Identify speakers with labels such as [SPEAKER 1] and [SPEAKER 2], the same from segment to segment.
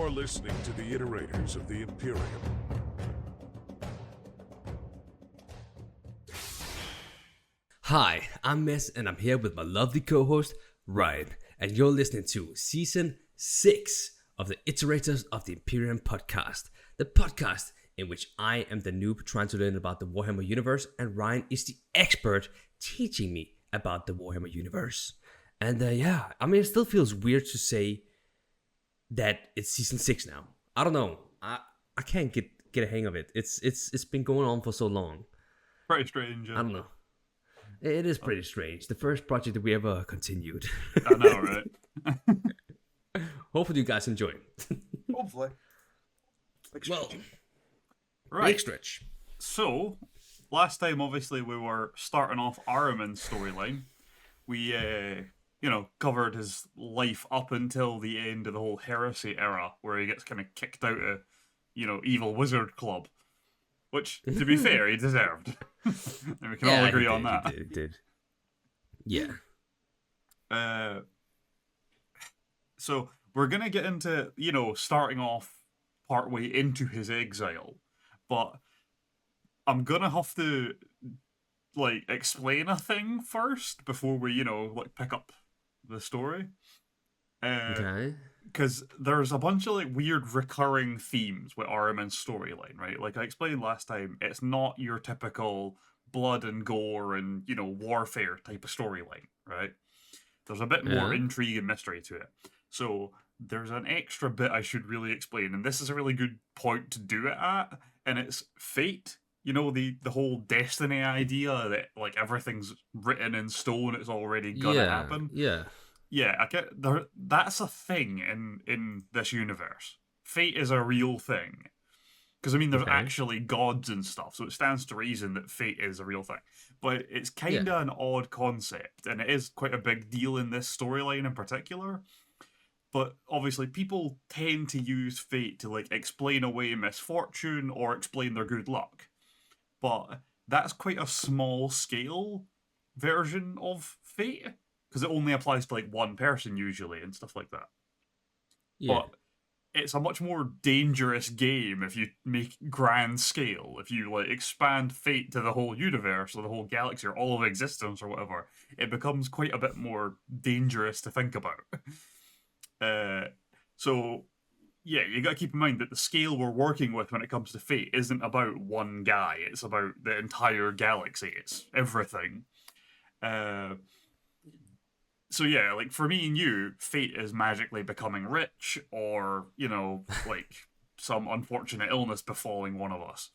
[SPEAKER 1] are listening to the Iterators of the Imperium.
[SPEAKER 2] Hi, I'm Mess, and I'm here with my lovely co-host, Ryan, and you're listening to Season 6 of the Iterators of the Imperium podcast, the podcast in which I am the noob trying to learn about the Warhammer universe, and Ryan is the expert teaching me about the Warhammer universe. And it still feels weird to say that it's Season 6 now. I don't know. I can't get a hang of it. It's been going on for so long.
[SPEAKER 3] Pretty strange.
[SPEAKER 2] I don't know. It is pretty strange. The first project that we ever continued.
[SPEAKER 3] I know, right?
[SPEAKER 2] Hopefully you guys enjoy.
[SPEAKER 3] Hopefully.
[SPEAKER 2] Well,
[SPEAKER 3] Right.
[SPEAKER 2] big stretch.
[SPEAKER 3] So, last time, obviously, we were starting off Ahriman's storyline. We, covered his life up until the end of the whole heresy era, where he gets kind of kicked out of, evil wizard club. Which, to be fair, he deserved. And we can all agree on that.
[SPEAKER 2] He did. Yeah.
[SPEAKER 3] So, we're going to get into, starting off partway into his exile. But I'm going to have to, explain a thing first before we, pick up the story.
[SPEAKER 2] Okay.
[SPEAKER 3] Because there's a bunch of weird recurring themes with Ahriman's storyline, right? Like I explained last time, it's not your typical blood and gore and warfare type of storyline, right? There's a bit more intrigue and mystery to it. So there's an extra bit I should really explain, and this is a really good point to do it at, and it's fate. The whole destiny idea that everything's written in stone, it's already gonna happen. Yeah, that's a thing in this universe. Fate is a real thing. Because, there's actually gods and stuff, so it stands to reason that fate is a real thing. But it's kind of an odd concept, and it is quite a big deal in this storyline in particular. But, obviously, people tend to use fate to, explain away misfortune or explain their good luck. But that's quite a small-scale version of fate. Because it only applies to one person usually and stuff like that. Yeah. But it's a much more dangerous game if you make grand scale. If you expand fate to the whole universe or the whole galaxy or all of existence or whatever, it becomes quite a bit more dangerous to think about. So yeah, you got to keep in mind that the scale we're working with when it comes to fate isn't about one guy. It's about the entire galaxy. It's everything. So yeah, for me and you, fate is magically becoming rich or, some unfortunate illness befalling one of us.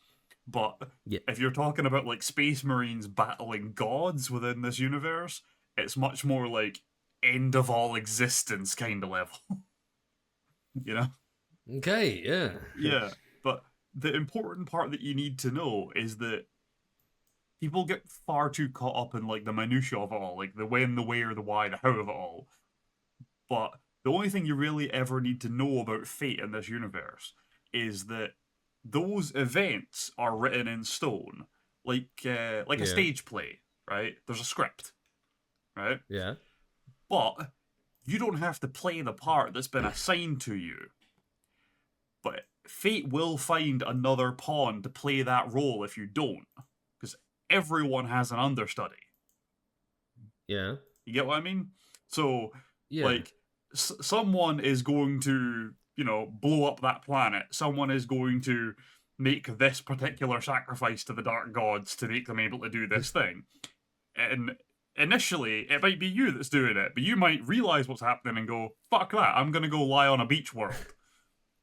[SPEAKER 3] But if you're talking about Space Marines battling gods within this universe, it's much more end of all existence kind of level.
[SPEAKER 2] Okay, yeah.
[SPEAKER 3] Yeah, but the important part that you need to know is that people get far too caught up in the minutiae of it all, the when, the where, the why, the how of it all. But the only thing you really ever need to know about fate in this universe is that those events are written in stone, like a stage play, right? There's a script, right?
[SPEAKER 2] Yeah.
[SPEAKER 3] But you don't have to play the part that's been assigned to you. But fate will find another pawn to play that role if you don't. Everyone has an understudy.
[SPEAKER 2] Yeah.
[SPEAKER 3] You get what I mean? So, someone is going to, blow up that planet. Someone is going to make this particular sacrifice to the dark gods to make them able to do this thing. And initially, it might be you that's doing it, but you might realize what's happening and go, fuck that, I'm going to go lie on a beach world.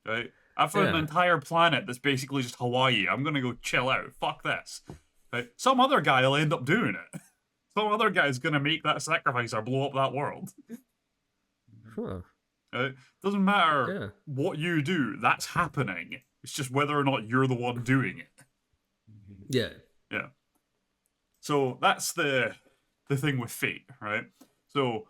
[SPEAKER 3] Right? I found an entire planet that's basically just Hawaii. I'm going to go chill out. Fuck this. Right? Some other guy will end up doing it. Some other guy's going to make that sacrifice or blow up that world.
[SPEAKER 2] Huh.
[SPEAKER 3] Right? Doesn't matter what you do, that's happening. It's just whether or not you're the one doing it.
[SPEAKER 2] Yeah.
[SPEAKER 3] Yeah. So that's the thing with fate, right? So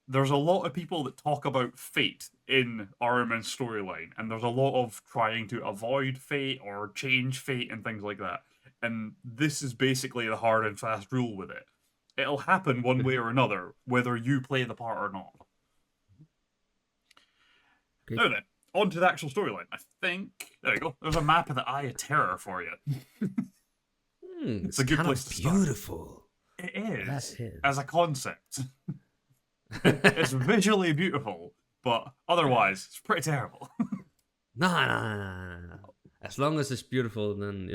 [SPEAKER 3] there's a lot of people that talk about fate in Ahriman's storyline, and there's a lot of trying to avoid fate or change fate and things like that. And this is basically the hard and fast rule with it. It'll happen one way or another, whether you play the part or not. Okay. Now then, on to the actual storyline. I think there you go. There's a map of the Eye of Terror for you.
[SPEAKER 2] It's
[SPEAKER 3] a good
[SPEAKER 2] kind
[SPEAKER 3] place
[SPEAKER 2] of
[SPEAKER 3] to start.
[SPEAKER 2] beautiful.
[SPEAKER 3] It is,
[SPEAKER 2] That is.
[SPEAKER 3] as a concept. It's visually beautiful, but otherwise, it's pretty terrible.
[SPEAKER 2] Nah. As long as it's beautiful, then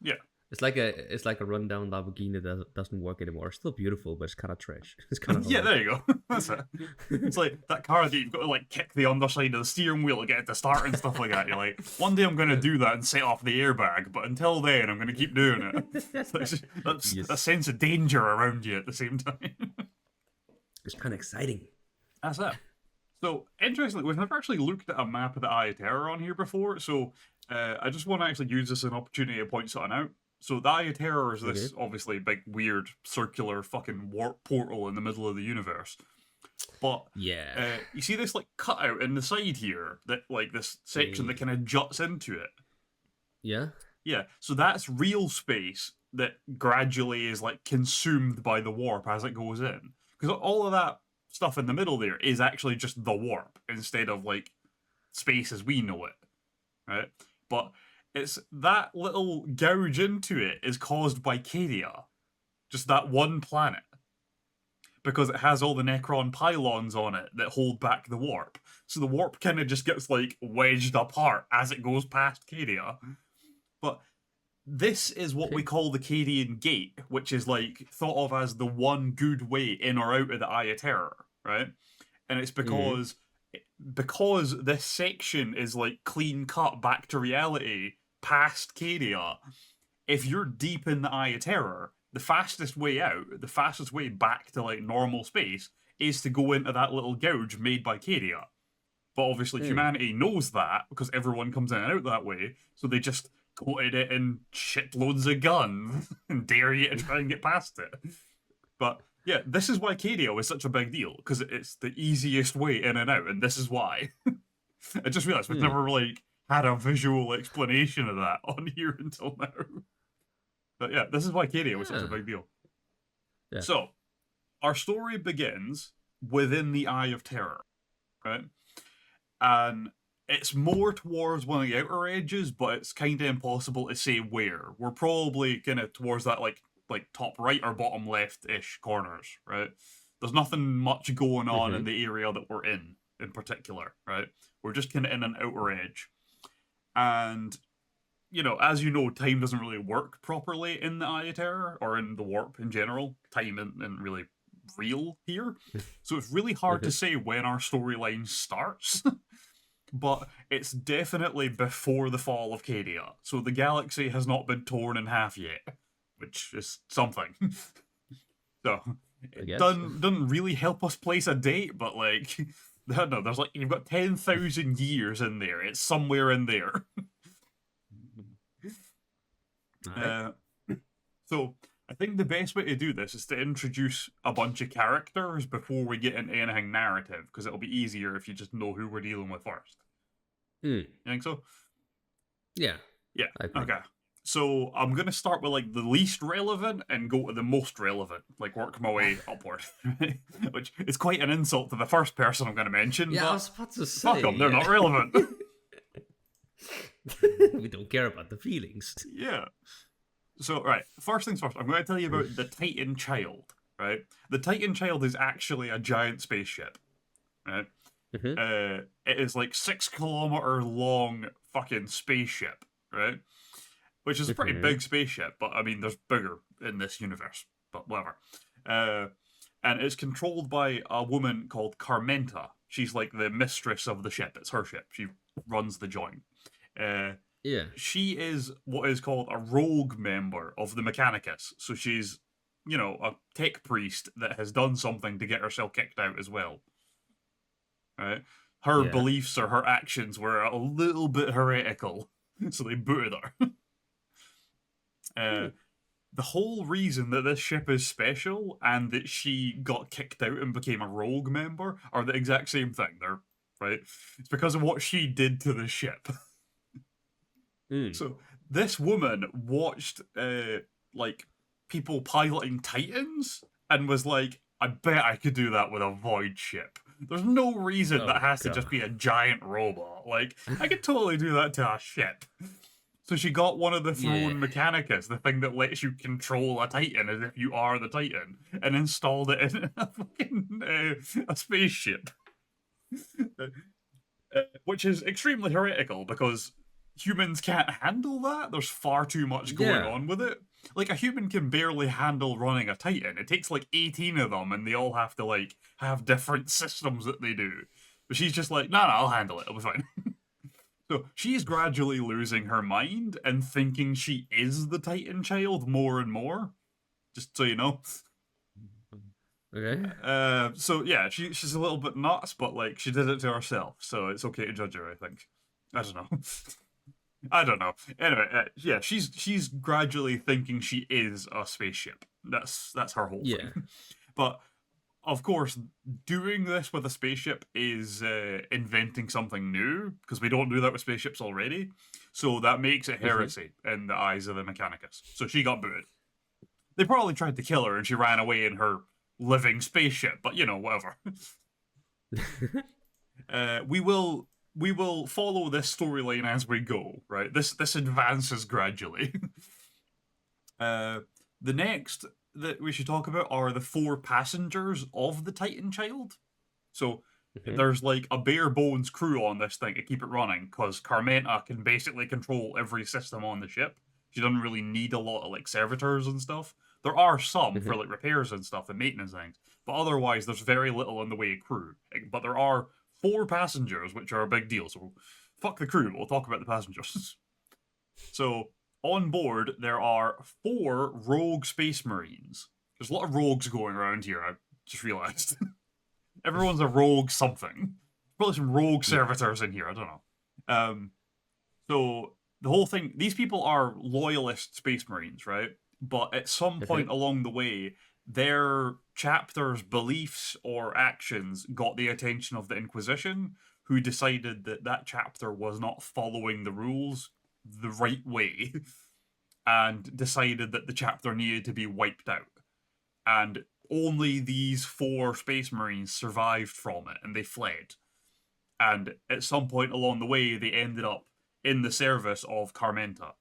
[SPEAKER 3] Yeah.
[SPEAKER 2] It's like a rundown Lamborghini that doesn't work anymore. It's still beautiful, but it's kind of trash. It's kind of
[SPEAKER 3] Yeah, there you go. That's it. It's like that car that you've got to like kick the underside of the steering wheel to get it to start and stuff like that. You're like, one day I'm going to do that and set off the airbag, but until then I'm going to keep doing it. That's
[SPEAKER 2] Yes.
[SPEAKER 3] a sense of danger around you at the same time.
[SPEAKER 2] It's kind of exciting.
[SPEAKER 3] That's it. So, interestingly, we've never actually looked at a map of the Eye of Terror on here before, so I just want to actually use this as an opportunity to point something out. So, the Eye of Terror is this obviously big, weird, circular fucking warp portal in the middle of the universe. But
[SPEAKER 2] Yeah.
[SPEAKER 3] you see this like cutout in the side here, that like this section that kind of juts into it.
[SPEAKER 2] Yeah.
[SPEAKER 3] Yeah, so that's real space that gradually is like consumed by the warp as it goes in. Because all of that stuff in the middle there is actually just the warp instead of like space as we know it, right? But it's that little gouge into it is caused by Cadia, just that one planet, because it has all the Necron pylons on it that hold back the warp. So the warp kind of just gets like wedged apart as it goes past Cadia. But this is what we call the Cadian Gate, which is like thought of as the one good way in or out of the Eye of Terror, right? And it's because this section is like clean cut back to reality past Cadia. If you're deep in the Eye of Terror, the fastest way out, the fastest way back to like normal space, is to go into that little gouge made by Cadia. But obviously humanity knows that because everyone comes in and out that way, so they just coated it in shitloads of guns and dare you to try and get past it. But yeah, this is why Cadia was such a big deal, because it's the easiest way in and out, and this is why. I just realised we've never like had a visual explanation of that on here until now. But yeah, this is why Cadia was such a big deal.
[SPEAKER 2] Yeah.
[SPEAKER 3] So, our story begins within the Eye of Terror, right? And it's more towards one of the outer edges, but it's kind of impossible to say where. We're probably kind of towards that like top right or bottom left-ish corners, right? There's nothing much going on in the area that we're in particular, right? We're just kind of in an outer edge. And, as you know, time doesn't really work properly in the Eye of Terror, or in the warp in general. Time isn't really real here. So it's really hard to say when our storyline starts. But it's definitely before the fall of Cadia. So the galaxy has not been torn in half yet, which is something. So it doesn't really help us place a date, but like, no, there's like, you've got 10,000 years in there. It's somewhere in there. So I think the best way to do this is to introduce a bunch of characters before we get into anything narrative, because it'll be easier if you just know who we're dealing with first. You think so?
[SPEAKER 2] Yeah.
[SPEAKER 3] Yeah. Okay. So I'm going to start with like the least relevant and go to the most relevant, like work my way upward, which is quite an insult to the first person I'm going to mention.
[SPEAKER 2] Yeah,
[SPEAKER 3] but
[SPEAKER 2] I was about to say.
[SPEAKER 3] fuck them, they're not relevant.
[SPEAKER 2] We don't care about the feelings.
[SPEAKER 3] Yeah. So, right, first things first, I'm going to tell you about the Titan Child, right? The Titan Child is actually a giant spaceship, right? It is like 6 kilometer long fucking spaceship, right? Which is a pretty big spaceship, but I mean, there's bigger in this universe, but whatever. And it's controlled by a woman called Carmenta. She's like the mistress of the ship. It's her ship. She runs the joint. She is what is called a rogue member of the Mechanicus. So she's, a tech priest that has done something to get herself kicked out as well. Right? Her beliefs or her actions were a little bit heretical, so they booted her. The whole reason that this ship is special and that she got kicked out and became a rogue member are the exact same thing. They're right. It's because of what she did to the ship. So this woman watched like people piloting Titans and was like, I bet I could do that with a void ship. There's no reason
[SPEAKER 2] Oh,
[SPEAKER 3] that has to
[SPEAKER 2] God.
[SPEAKER 3] just be a giant robot. Like, I could totally do that to a ship. So she got one of the throne Mechanicus, the thing that lets you control a Titan as if you are the Titan, and installed it in a fucking a spaceship. Which is extremely heretical because humans can't handle that. There's far too much going on with it. Like, a human can barely handle running a Titan. It takes like 18 of them, and they all have to like have different systems that they do. But she's just like, nah, I'll handle it. It'll be fine. So she's gradually losing her mind and thinking she is the Titan child more and more. Just so you know.
[SPEAKER 2] Okay.
[SPEAKER 3] So yeah, she's a little bit nuts, but like she did it to herself, so it's okay to judge her. I think. I don't know. I don't know. Anyway, yeah, she's gradually thinking she is a spaceship. That's her whole thing. But of course, doing this with a spaceship is inventing something new, because we don't do that with spaceships already. So that makes it heresy in the eyes of the Mechanicus. So she got booted. They probably tried to kill her and she ran away in her living spaceship, but you know, whatever. We will follow this storyline as we go, right? This advances gradually. The next that we should talk about are the 4 passengers of the Titan Child. So there's like a bare bones crew on this thing to keep it running, because Carmenta can basically control every system on the ship. She doesn't really need a lot of like servitors and stuff. There are some for like repairs and stuff and maintenance things, but otherwise there's very little in the way of crew. But there are 4 passengers, which are a big deal. So fuck the crew, but we'll talk about the passengers. So on board there are 4 rogue space marines. There's a lot of rogues going around here, I just realized. Everyone's a rogue something. Probably some rogue servitors in here, I don't know. So the whole thing, these people are loyalist space marines, right? But at some point along the way, their chapter's beliefs or actions got the attention of the Inquisition, who decided that that chapter was not following the rules the right way, and decided that the chapter needed to be wiped out. And only these 4 space marines survived from it, and they fled. And at some point along the way, they ended up in the service of Carmenta.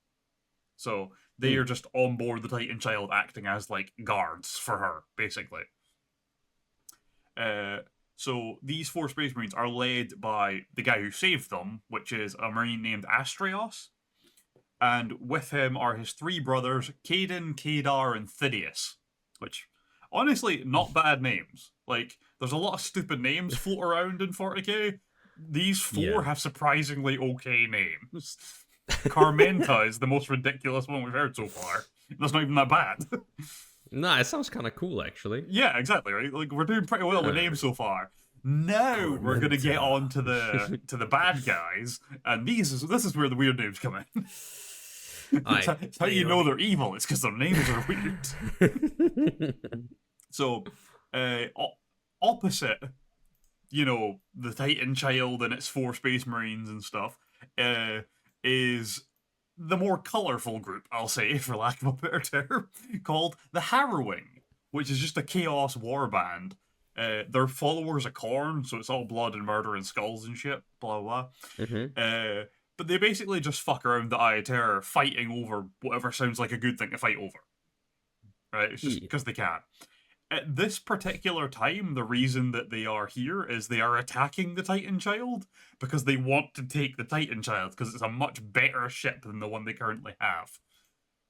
[SPEAKER 3] So they are just on board the Titan Child, acting as like guards for her, basically. So these 4 Space Marines are led by the guy who saved them, which is a Marine named Astrios. And with him are his 3 brothers, Caden, Kadar, and Thidius. Which, honestly, not bad names. Like, there's a lot of stupid names float around in 40k. These 4 have surprisingly okay names. Carmenta is the most ridiculous one we've heard so far. That's not even that bad.
[SPEAKER 2] Nah, it sounds kind of cool, actually.
[SPEAKER 3] Yeah, exactly, right? Like, we're doing pretty well with names so far. Now we're gonna get on to the bad guys, and this is where the weird names come in. It's how you know they're evil. It's because their names are weird. So, opposite, you know, the Titan Child and its 4 Space Marines and stuff, is the more colourful group, I'll say, for lack of a better term, called the Harrowing, which is just a chaos war band. They're followers of Khorne, so it's all blood and murder and skulls and shit, blah blah. But they basically just fuck around the Eye of Terror, fighting over whatever sounds like a good thing to fight over. Right? It's just because they can. At this particular time, the reason that they are here is they are attacking the Titan Child because they want to take the Titan Child because it's a much better ship than the one they currently have.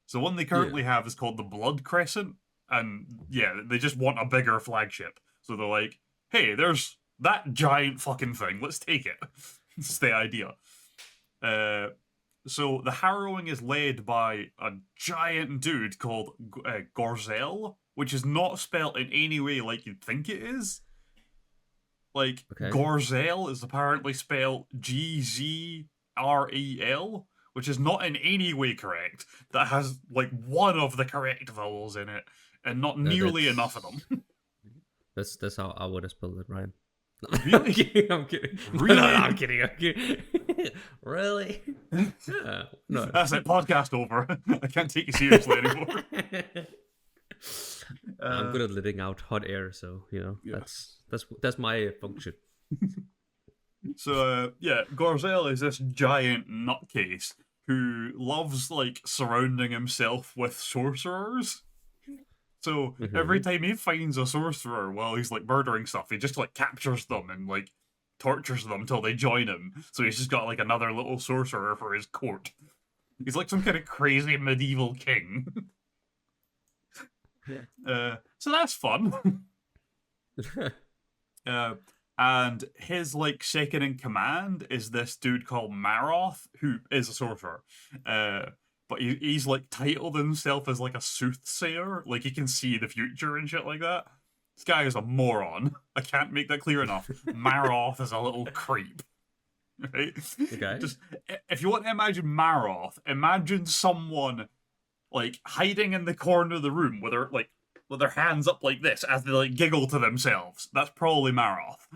[SPEAKER 3] So the one they currently have is called the Blood Crescent, and yeah, they just want a bigger flagship. So they're like, hey, there's that giant fucking thing, let's take it. It's the idea. So the Harrowing is led by a giant dude called Gorzel, which is not spelt in any way like you'd think it is. Like, Gorzel is apparently spelled Gzrel, which is not in any way correct. That has, like, one of the correct vowels in it, and not nearly enough of them.
[SPEAKER 2] That's how I would have spelled it, Ryan.
[SPEAKER 3] Really?
[SPEAKER 2] I'm kidding.
[SPEAKER 3] Really?
[SPEAKER 2] No, I'm kidding. Really? Yeah, no.
[SPEAKER 3] That's it, podcast over. I can't take you seriously anymore.
[SPEAKER 2] I'm good at letting out hot air, so
[SPEAKER 3] Yeah.
[SPEAKER 2] that's my function.
[SPEAKER 3] So Gorzel is this giant nutcase who loves like surrounding himself with sorcerers. So every time he finds a sorcerer while he's like murdering stuff, he just like captures them and like tortures them until they join him. So he's just got like another little sorcerer for his court. He's like some kind of crazy medieval king. So that's fun. And his like second in command is this dude called Maroth, who is a sorcerer. But he's like titled himself as like a soothsayer, like he can see the future and shit like that. This guy is a moron. I can't make that clear enough. Maroth is a little creep. Right?
[SPEAKER 2] Okay.
[SPEAKER 3] Just if you want to imagine Maroth, imagine someone like hiding in the corner of the room with their hands up like this as they like giggle to themselves. That's probably Maroth.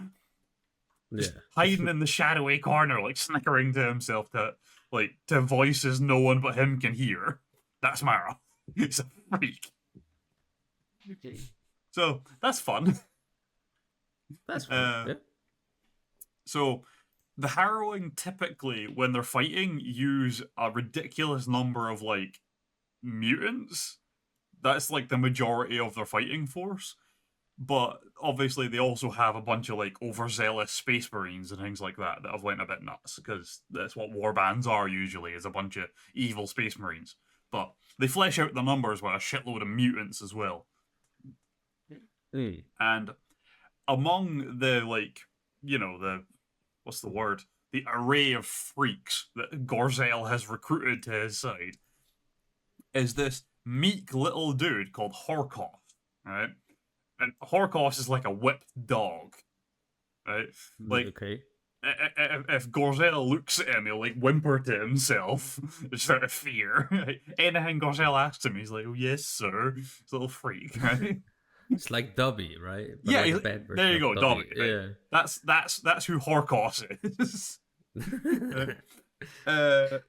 [SPEAKER 3] Just hiding in the shadowy corner, like snickering to himself to voices no one but him can hear. That's Maroth. He's a freak.
[SPEAKER 2] Okay.
[SPEAKER 3] So that's fun.
[SPEAKER 2] That's fun.
[SPEAKER 3] So the harrowing typically, when they're fighting, use a ridiculous number of like mutants. That's like the majority of their fighting force. But obviously they also have a bunch of like overzealous space marines and things like that have went a bit nuts, because that's what war bands are usually, is a bunch of evil space marines. But they flesh out the numbers with a shitload of mutants as well. And among the like, what's the word? The array of freaks that Gorzel has recruited to his side is this meek little dude called Horkoth, right? And Horkoth is like a whipped dog, right? Like,
[SPEAKER 2] okay.
[SPEAKER 3] If Gorzel looks at him, he'll like whimper to himself, just out of fear. Anything Gorzel asks him, he's like, "Oh yes, sir." It's a little freak, right?
[SPEAKER 2] It's like Dobby, right? But
[SPEAKER 3] Yeah,
[SPEAKER 2] like a bad
[SPEAKER 3] there you go,
[SPEAKER 2] version of
[SPEAKER 3] Dobby. Right?
[SPEAKER 2] Yeah.
[SPEAKER 3] That's who Horkoth is.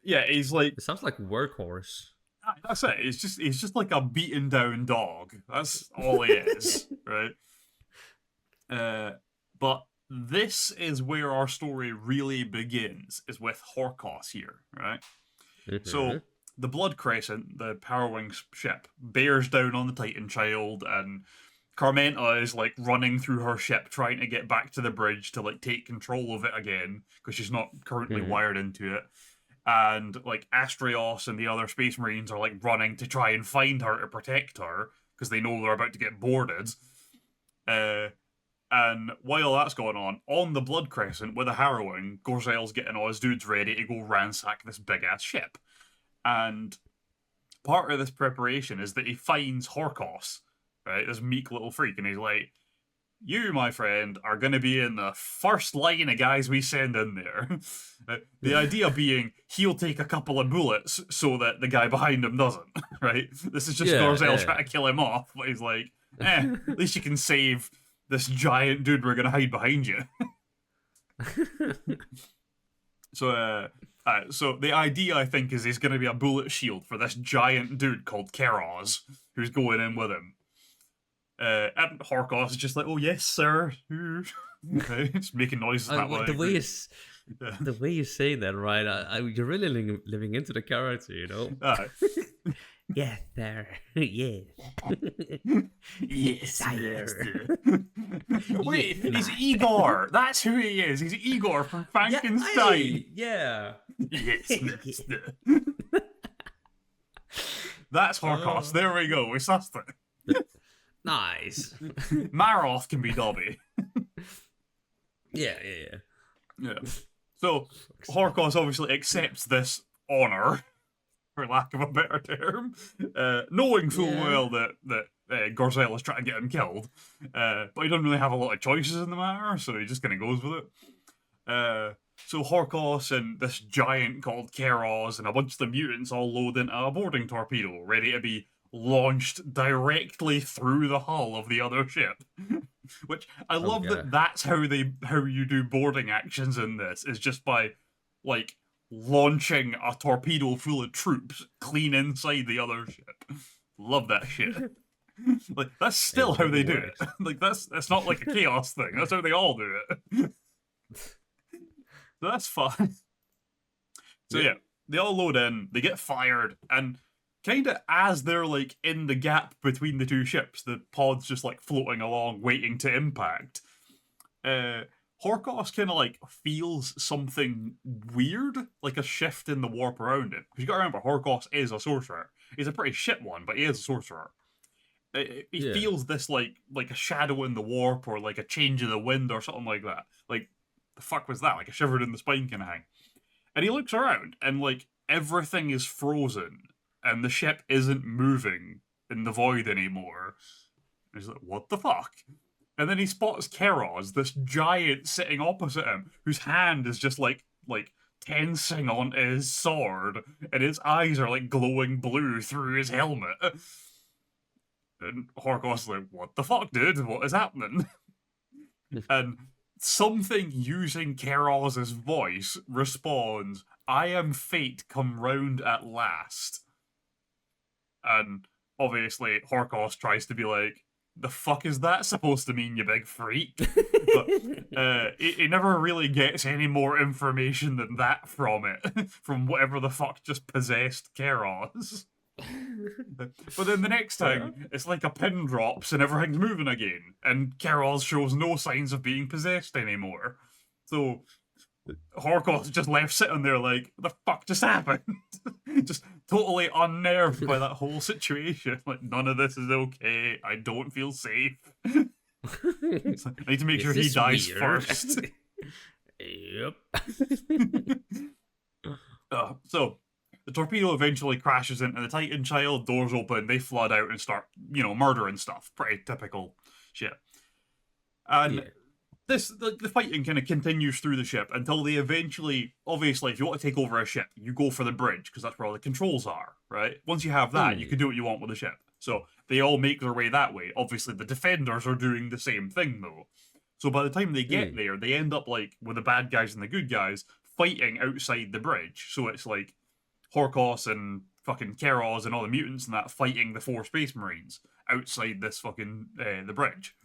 [SPEAKER 3] He's like,
[SPEAKER 2] It sounds like workhorse.
[SPEAKER 3] that's it. He's just like a beaten down dog. That's all he is, right? But this is where our story really begins, is with Horkoth here, right? So the Blood Crescent, the Powerwing ship, bears down on the Titan Child, and Carmenta is like running through her ship trying to get back to the bridge to like take control of it again, because she's not currently wired into it. And like Astrios and the other Space Marines are like running to try and find her to protect her, because they know they're about to get boarded. And while that's going on the Blood Crescent with a harrowing, Gorzel's getting all his dudes ready to go ransack this big ass ship. And part of this preparation is that he finds Horkoth, right, this meek little freak, and he's like, "You, my friend, are going to be in the first line of guys we send in there." The idea being he'll take a couple of bullets so that the guy behind him doesn't, right? This is just Gorzel trying to kill him off, but he's like, at least you can save this giant dude we're going to hide behind you. So the idea, I think, is he's going to be a bullet shield for this giant dude called Keros, who's going in with him. And Horkoth is just like, "Oh yes, sir." Okay, just making noises that way.
[SPEAKER 2] The way you say that, right? You're really living into the character, you know. Yes, sir. Yes.
[SPEAKER 3] Yes, sir. Wait, he's Igor. That's who he is. He's Igor from Frankenstein.
[SPEAKER 2] Yeah.
[SPEAKER 3] Yes, master. That's Horkoth. There we go. We sussed it.
[SPEAKER 2] Nice.
[SPEAKER 3] Maroth can be Dobby.
[SPEAKER 2] Yeah.
[SPEAKER 3] So Horkoth obviously accepts this honor, for lack of a better term, knowing full well that Gorzel is trying to get him killed, but he doesn't really have a lot of choices in the matter, so he just kind of goes with it. So Horkoth and this giant called Keros and a bunch of the mutants all load into a boarding torpedo, ready to be launched directly through the hull of the other ship. Which I love that's how you do boarding actions in this, is just by like launching a torpedo full of troops clean inside the other ship. Love that shit. Like, that's still how they do it.
[SPEAKER 2] works.
[SPEAKER 3] Like, that's not like a chaos thing. That's how they all do it. So that's fine. So yeah, they all load in, they get fired, and kind of as they're like in the gap between the two ships, the pod's just like floating along, waiting to impact. Horkos kind of like feels something weird, like a shift in the warp around him. Because you gotta remember, Horkos is a sorcerer. He's a pretty shit one, but he is a sorcerer. He feels this like a shadow in the warp, or like a change in the wind, or something like that. Like, the fuck was that? Like a shivered in the spine kind of thing. And he looks around, and like everything is frozen, and the ship isn't moving in the void anymore. And he's like, what the fuck? And then he spots Keros, this giant sitting opposite him, whose hand is just like tensing on his sword, and his eyes are like glowing blue through his helmet. And Horkos is like, what the fuck, dude? What is happening? And something using Keros' voice responds, I am fate come round at last. And obviously Horkos tries to be like, the fuck is that supposed to mean, you big freak? But he never really gets any more information than that from it, from whatever the fuck just possessed Keros. But then the next time, it's like a pin drops and everything's moving again, and Keros shows no signs of being possessed anymore. So Horkos just left sitting there like, the fuck just happened? Just totally unnerved by that whole situation. Like, none of this is okay. I don't feel safe. I need to make sure he dies first.
[SPEAKER 2] Yep.
[SPEAKER 3] So the torpedo eventually crashes into the Titan child, doors open, they flood out and start, murdering stuff. Pretty typical shit. And the fighting kind of continues through the ship until they eventually, obviously, if you want to take over a ship, you go for the bridge, because that's where all the controls are, right? Once you have that, you can do what you want with the ship. So they all make their way that way. Obviously, the defenders are doing the same thing, though. So by the time they get there, they end up, like, with the bad guys and the good guys fighting outside the bridge. So it's like Horkos and fucking Keros and all the mutants and that fighting the 4 Space Marines outside this fucking, the bridge.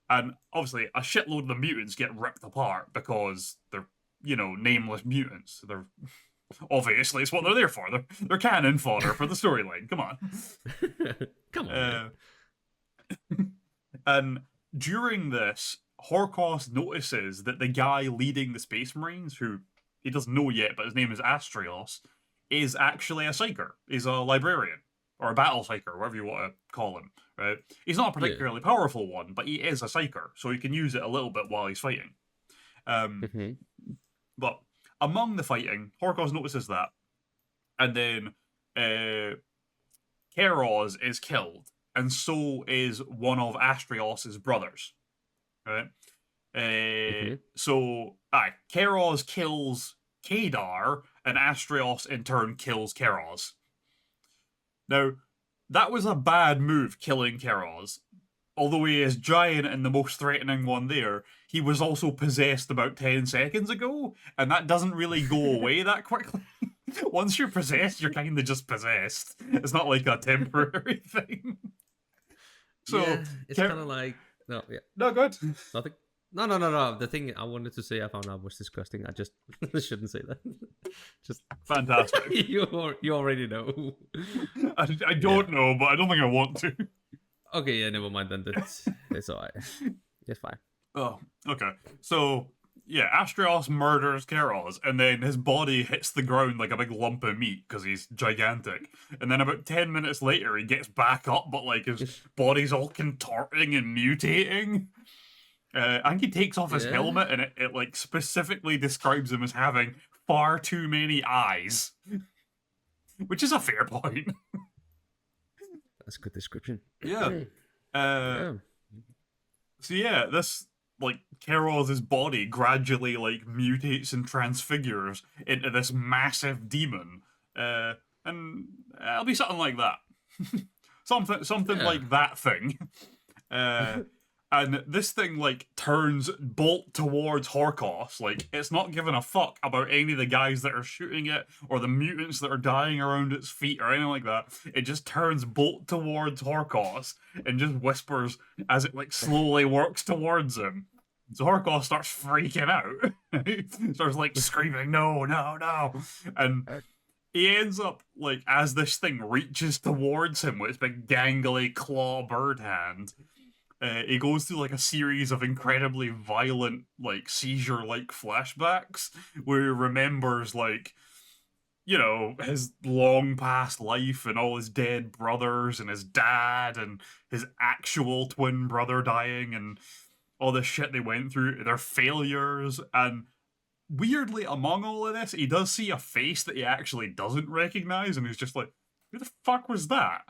[SPEAKER 3] And obviously, a shitload of the mutants get ripped apart because they're, nameless mutants. They're obviously, it's what they're there for. They're cannon fodder for the storyline. Come on.
[SPEAKER 2] Come on.
[SPEAKER 3] And during this, Horkos notices that the guy leading the Space Marines, who he doesn't know yet, but his name is Astrios, is actually a psyker. He's a librarian. Or a battle psyker, whatever you want to call him, right? He's not a particularly powerful one, but he is a psyker, so he can use it a little bit while he's fighting. But among the fighting, Horkos notices that, and then Keros is killed, and so is one of Astrios' brothers, right? So, Keros kills Kadar, and Astrios in turn kills Keros. Now, that was a bad move, killing Keros. Although he is giant and the most threatening one there, he was also possessed about 10 seconds ago, and that doesn't really go away that quickly. Once you're possessed, you're kind of just possessed. It's not like a temporary thing. So
[SPEAKER 2] yeah, it's kind of like... No,
[SPEAKER 3] good.
[SPEAKER 2] Nothing. No. The thing I wanted to say I found out was disgusting. I just shouldn't say that. Just
[SPEAKER 3] fantastic.
[SPEAKER 2] you already know.
[SPEAKER 3] I don't know, but I don't think I want to.
[SPEAKER 2] Okay, yeah, never mind then. It's alright. It's fine.
[SPEAKER 3] Oh, okay. So, yeah, Astrios murders Keros, and then his body hits the ground like a big lump of meat, because he's gigantic. And then about 10 minutes later, he gets back up, but like his body's all contorting and mutating. I think he takes off his helmet, and it like specifically describes him as having far too many eyes, which is a fair point.
[SPEAKER 2] That's a good description.
[SPEAKER 3] Yeah. So yeah, this like Keros' body gradually like mutates and transfigures into this massive demon, and it'll be something like that, something like that thing. And this thing, like, turns bolt towards Horkos. Like, it's not giving a fuck about any of the guys that are shooting it or the mutants that are dying around its feet or anything like that. It just turns bolt towards Horkos and just whispers as it, like, slowly works towards him. So Horkos starts freaking out. Starts, like, screaming, no, no, no. And he ends up, like, as this thing reaches towards him with its big gangly claw bird hand, he goes through like a series of incredibly violent, like seizure-like flashbacks where he remembers, like, you know, his long past life and all his dead brothers and his dad and his actual twin brother dying and all the shit they went through, their failures. And weirdly, among all of this, he does see a face that he actually doesn't recognize, and he's just like, who the fuck was that?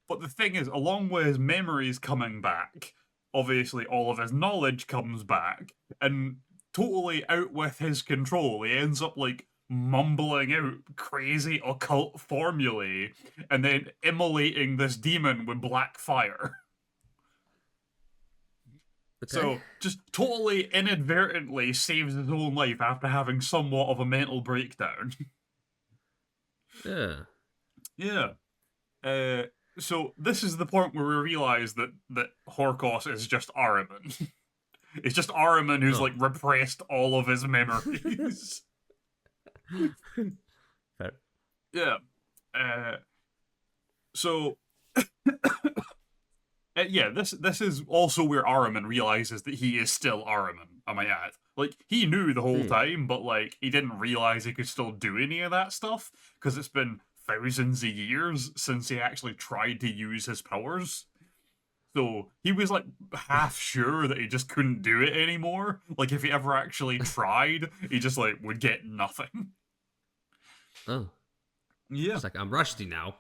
[SPEAKER 3] But the thing is, along with his memories coming back, obviously all of his knowledge comes back, and totally out with his control, he ends up, like, mumbling out crazy occult formulae, and then immolating this demon with black fire.
[SPEAKER 2] Okay.
[SPEAKER 3] So, just totally inadvertently saves his own life after having somewhat of a mental breakdown.
[SPEAKER 2] Yeah.
[SPEAKER 3] Yeah. So this is the point where we realize that Horkos is just Ahriman. It's just Ahriman who's like repressed all of his memories.
[SPEAKER 2] Fair.
[SPEAKER 3] Yeah. So yeah, this is also where Ahriman realizes that he is still Ahriman, I might add. Like, he knew the whole time, but, like, he didn't realize he could still do any of that stuff, because it's been thousands of years since he actually tried to use his powers. So he was, like, half sure that he just couldn't do it anymore. Like, if he ever actually tried, he just, like, would get nothing.
[SPEAKER 2] Oh.
[SPEAKER 3] Yeah.
[SPEAKER 2] It's like, I'm rusty now.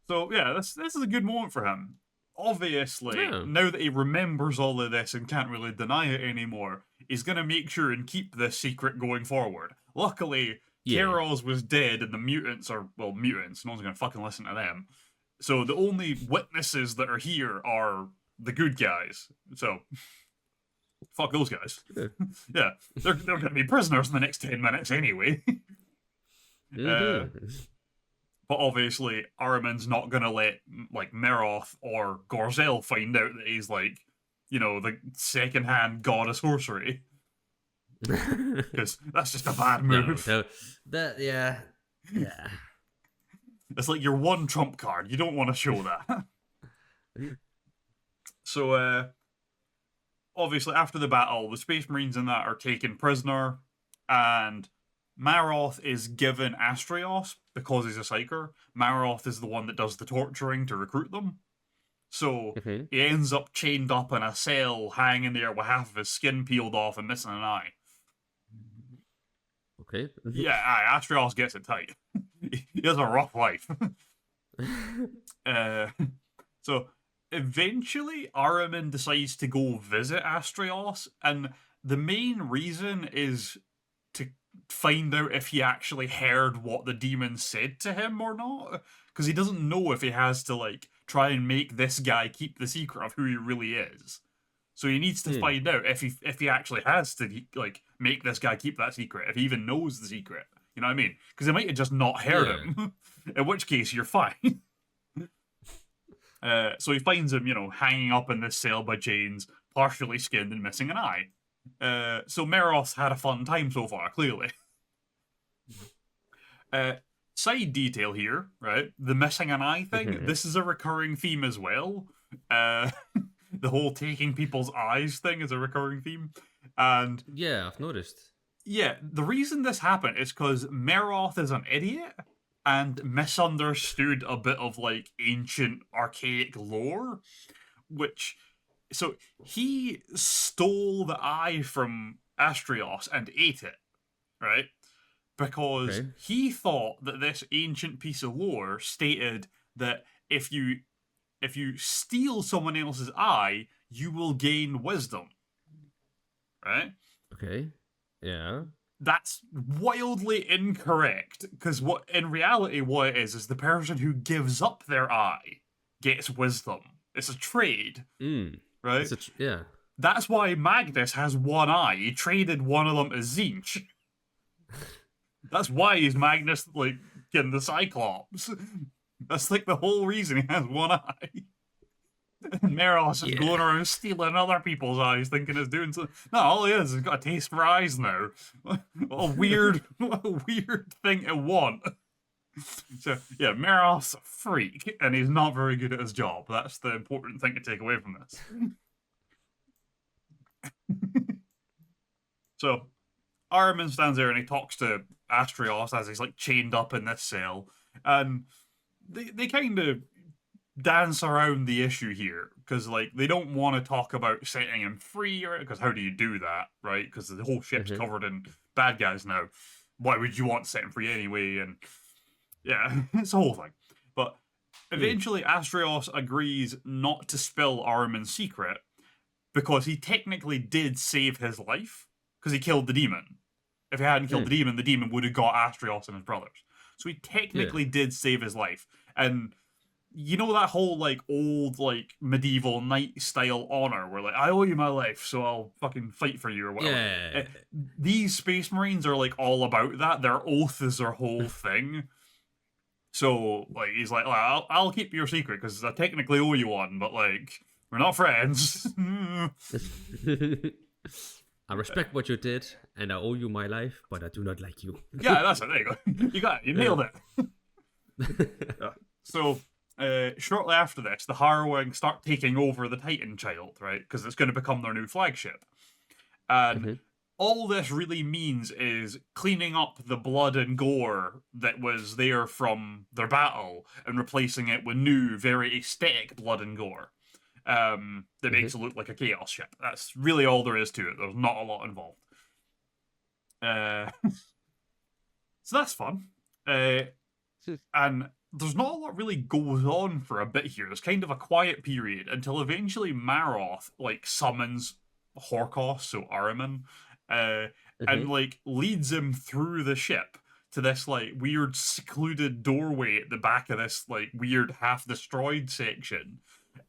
[SPEAKER 3] So, yeah, this is a good moment for him. Obviously, now that he remembers all of this and can't really deny it anymore, he's going to make sure and keep this secret going forward. Luckily, Keros was dead and the mutants are, well, mutants. No one's going to fucking listen to them. So the only witnesses that are here are the good guys. So, fuck those guys. Yeah, they're going to be prisoners in the next 10 minutes anyway. But obviously, Ahriman's not going to let, like, Meroth or Gorzel find out that he's, like, you know, the second-hand god of sorcery. Because that's just a bad move.
[SPEAKER 2] Yeah.
[SPEAKER 3] It's like your one trump card. You don't want to show that. So, obviously, after the battle, the Space Marines and that are taken prisoner, and Meroth is given Astrios because he's a psyker. Meroth is the one that does the torturing to recruit them. So he ends up chained up in a cell, hanging there with half of his skin peeled off and missing an eye.
[SPEAKER 2] Okay.
[SPEAKER 3] Yeah, Astrios gets it tight. He has a rough life. So eventually, Ahriman decides to go visit Astrios, and the main reason is to find out if he actually heard what the demon said to him or not, because he doesn't know if he has to, like, try and make this guy keep the secret of who he really is. So he needs to find out if he actually has to, like, make this guy keep that secret, if he even knows the secret. You know what I mean? Because he might have just not heard him, in which case you're fine. So he finds him, you know, hanging up in this cell by chains, partially skinned and missing an eye. So Meroth's had a fun time so far, clearly. Side detail here, right? The missing an eye thing, this is a recurring theme as well. The whole taking people's eyes thing is a recurring theme. And
[SPEAKER 2] yeah, I've noticed.
[SPEAKER 3] Yeah, the reason this happened is because Meroth is an idiot and misunderstood a bit of, like, ancient, archaic lore, so he stole the eye from Astrios and ate it, right? Because he thought that this ancient piece of lore stated that if you steal someone else's eye, you will gain wisdom, right?
[SPEAKER 2] Okay. Yeah.
[SPEAKER 3] that's wildly incorrect, because what in reality what it is the person who gives up their eye gets wisdom. It's a trade, right?
[SPEAKER 2] Yeah.
[SPEAKER 3] That's why Magnus has one eye. He traded one of them to Zinch. That's why he's Magnus, like, in the Cyclops. That's like the whole reason he has one eye. And Meros is going around stealing other people's eyes, thinking he's doing something. No, all he is, he's got a taste for eyes now. What a weird thing to want. So, yeah, Meros a freak, and he's not very good at his job. That's the important thing to take away from this. So, Ahriman stands there and he talks to Astrios as he's like chained up in this cell, and they kind of dance around the issue here because like they don't want to talk about setting him free, or because how do you do that, right? Because the whole ship's covered in bad guys now. Why would you want to set him free anyway? And yeah, it's a whole thing. But eventually, Astrios agrees not to spill Ahriman's secret because he technically did save his life because he killed the demon. If he hadn't killed the demon would have got Astrios and his brothers. So he technically did save his life. And you know that whole like old like medieval knight style honor where like I owe you my life so I'll fucking fight for you or whatever.
[SPEAKER 2] Yeah.
[SPEAKER 3] These space marines are like all about that. Their oath is their whole thing. So like he's like, I'll keep your secret because I technically owe you one, but like we're not friends.
[SPEAKER 2] I respect what you did, and I owe you my life, but I do not like you.
[SPEAKER 3] Yeah, that's it. There you go. You got it. You nailed it. Yeah. So, shortly after this, the Harrowing start taking over the Titan Child, right? Because it's going to become their new flagship. And all this really means is cleaning up the blood and gore that was there from their battle and replacing it with new, very aesthetic blood and gore. That makes it look like a chaos ship. That's really all there is to it. There's not a lot involved. So that's fun. And there's not a lot really goes on for a bit here. There's kind of a quiet period until eventually Maroth like summons Horkos, so Ahriman, and like leads him through the ship to this like weird secluded doorway at the back of this like weird half destroyed section.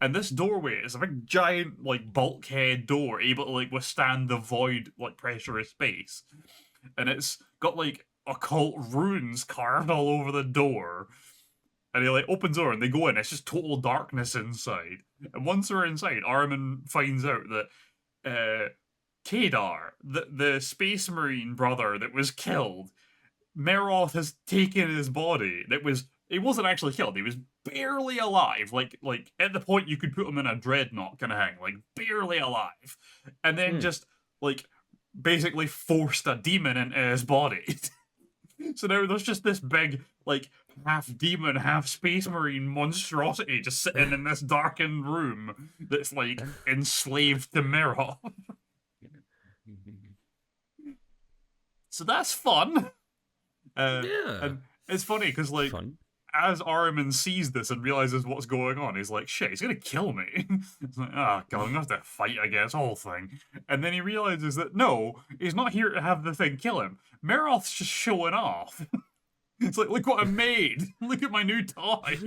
[SPEAKER 3] And this doorway is a big giant like bulkhead door able to like withstand the void like pressure of space. And it's got like occult runes carved all over the door. And he like opens the door and they go in. It's just total darkness inside. And once they're inside, Ahriman finds out that Kadar, the space marine brother that was killed, Meroth has taken his body. He wasn't actually killed. He was barely alive. Like at the point you could put him in a dreadnought kind of thing. Like barely alive. And then just like basically forced a demon into his body. So now there's just this big like half demon, half space marine monstrosity just sitting in this darkened room that's like enslaved to Meroth. So that's fun. And it's funny because like as Ahriman sees this and realizes what's going on, he's like, shit, he's gonna kill me. It's like, oh god, I'm gonna have to fight against the whole thing. And then he realizes that no, he's not here to have the thing kill him. Meroth's just showing off. It's like, look what I made. Look at my new toy.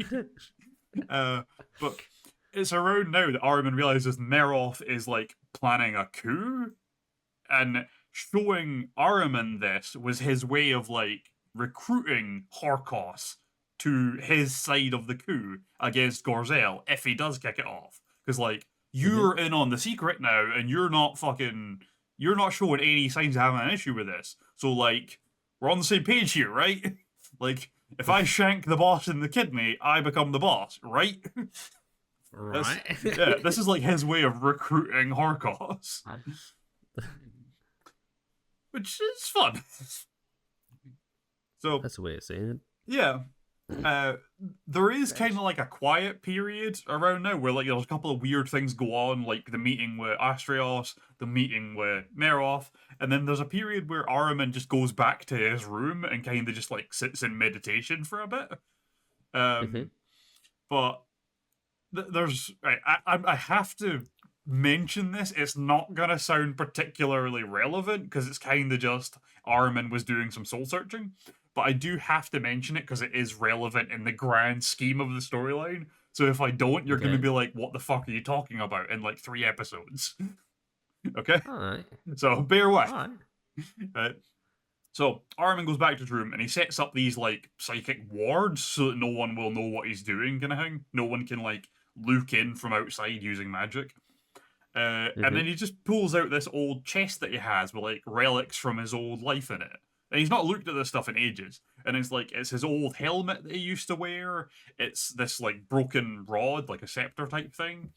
[SPEAKER 3] But it's around now that Ahriman realizes Meroth is like planning a coup, and showing Ahriman this was his way of like recruiting Horkos to his side of the coup against Gorzel if he does kick it off. Because like you're in on the secret now, and you're not showing any signs of having an issue with this. So like we're on the same page here, right? Like if I shank the boss in the kidney, I become the boss, right?
[SPEAKER 2] Right.
[SPEAKER 3] This is like his way of recruiting Horkos. Which is fun. So
[SPEAKER 2] that's the way of saying it.
[SPEAKER 3] Yeah. There is kind of like a quiet period around now where like there's a couple of weird things go on, like the meeting with Astrios, the meeting with Meroth, and then there's a period where Ahriman just goes back to his room and kind of just like sits in meditation for a bit. But there's I have to mention this, it's not gonna sound particularly relevant because it's kind of just Ahriman was doing some soul searching. But I do have to mention it because it is relevant in the grand scheme of the storyline. So if I don't, you're gonna
[SPEAKER 2] Okay.
[SPEAKER 3] be like, "What the fuck are you talking about?" in like 3 episodes. Okay,
[SPEAKER 2] All right.
[SPEAKER 3] so bear with.
[SPEAKER 2] All right.
[SPEAKER 3] So Ahriman goes back to his room and he sets up these like psychic wards so that no one will know what he's doing, kind of thing. No one can like look in from outside using magic. And then he just pulls out this old chest that he has with like relics from his old life in it. And he's not looked at this stuff in ages. And it's like, it's his old helmet that he used to wear. It's this like broken rod, like a scepter type thing.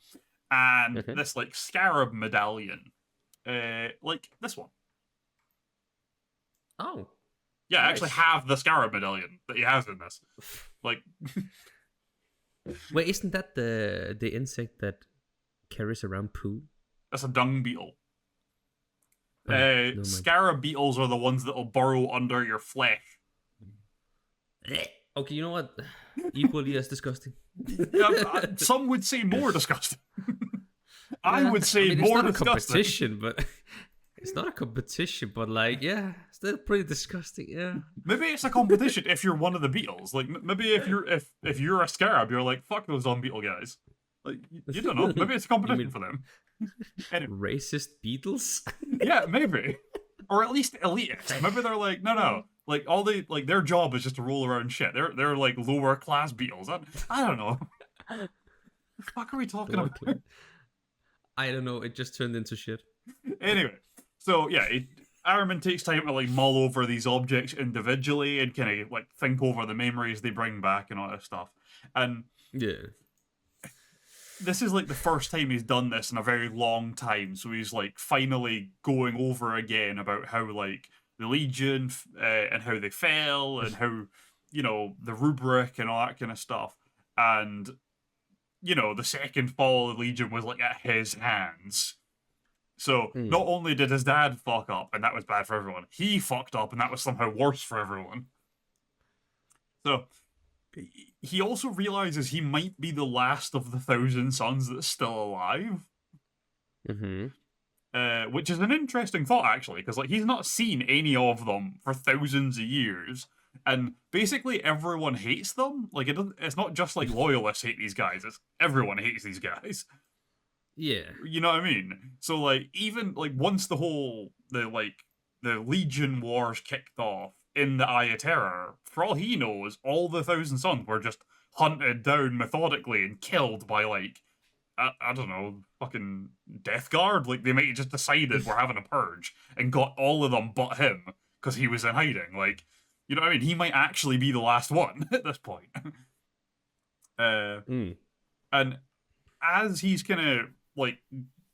[SPEAKER 3] And this like scarab medallion. Like this one.
[SPEAKER 2] Oh.
[SPEAKER 3] Yeah, I
[SPEAKER 2] Nice.
[SPEAKER 3] actually have the scarab medallion that he has in this. Like,
[SPEAKER 2] Wait, isn't that the insect that carries around poo?
[SPEAKER 3] that's a dung beetle.
[SPEAKER 2] Oh, no,
[SPEAKER 3] Scarab beetles are the ones that'll burrow under your flesh.
[SPEAKER 2] Okay, you know what? Equally as disgusting.
[SPEAKER 3] Some would say more disgusting. I would say
[SPEAKER 2] it's
[SPEAKER 3] more
[SPEAKER 2] not
[SPEAKER 3] disgusting.
[SPEAKER 2] a competition, but it's not a competition. But like, yeah, still pretty disgusting. Yeah.
[SPEAKER 3] Maybe it's a competition if you're one of the beetles. Like maybe if you're a scarab, you're like, fuck those dung beetle guys. Like you don't know. Maybe it's a competition for them. Anyway.
[SPEAKER 2] Racist beetles.
[SPEAKER 3] Yeah, maybe. Or at least elitists. Maybe they're like, no. Like all they like their job is just to roll around shit. They're like lower class beetles. I don't know. What the fuck are we talking about?
[SPEAKER 2] I don't know. It just turned into shit.
[SPEAKER 3] Anyway, so yeah, Ahriman takes time to like mull over these objects individually and kind of like think over the memories they bring back and all that stuff. And
[SPEAKER 2] Yeah.
[SPEAKER 3] this is like the first time he's done this in a very long time. So he's like finally going over again about how like the Legion and how they fell and how, you know, the rubric and all that kind of stuff. And, you know, the second fall of the Legion was like at his hands. So not only did his dad fuck up and that was bad for everyone, he fucked up and that was somehow worse for everyone. So he also realizes he might be the last of the 1,000 sons that's still alive. Which is an interesting thought, actually, because like he's not seen any of them for thousands of years, and basically everyone hates them. Like it's not just like loyalists hate these guys; it's everyone hates these guys.
[SPEAKER 2] Yeah.
[SPEAKER 3] You know what I mean? So like even like once the Legion Wars kicked off in the Eye of Terror, for all he knows, all the 1,000 Sons were just hunted down methodically and killed by like I don't know, fucking Death Guard. Like they might have just decided we're having a purge and got all of them but him because he was in hiding. Like, you know what I mean? He might actually be the last one at this point. And as he's kind of like,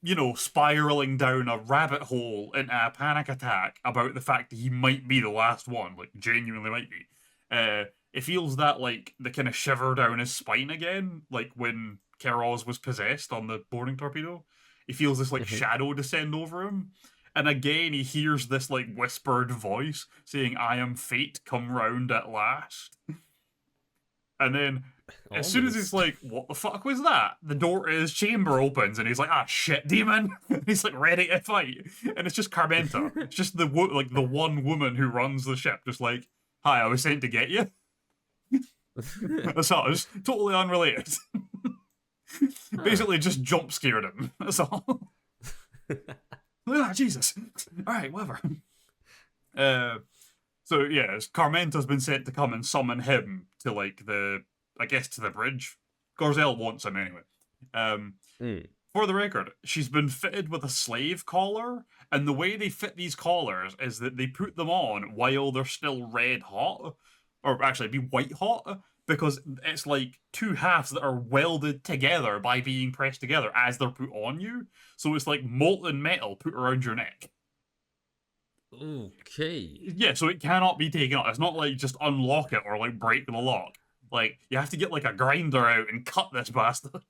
[SPEAKER 3] you know, spiraling down a rabbit hole into a panic attack about the fact that he might be the last one, like genuinely might be, it feels that like the kind of shiver down his spine again, like when Keros was possessed on the boarding torpedo. He feels this like shadow descend over him. And again, he hears this like whispered voice saying, "I am fate come round at last." And then as soon as he's like, "What the fuck was that?" the door to his chamber opens and he's like, "Ah, shit, demon." He's like ready to fight. And it's just Carmenta. It's just the one woman who runs the ship, just like, "Hi, I was sent to get you." That's all. It's totally unrelated. Basically just jump scared him. That's all. Ah, Jesus. Alright, whatever. So yeah, Carmenta's been sent to come and summon him to like to the bridge. Gorzel wants him anyway. For the record, she's been fitted with a slave collar, and the way they fit these collars is that they put them on while they're still red hot, or actually be white hot, because it's like two halves that are welded together by being pressed together as they're put on you. So it's like molten metal put around your neck.
[SPEAKER 2] Okay.
[SPEAKER 3] Yeah, so it cannot be taken off. It's not like just unlock it or like break the lock. Like, you have to get like a grinder out and cut this bastard.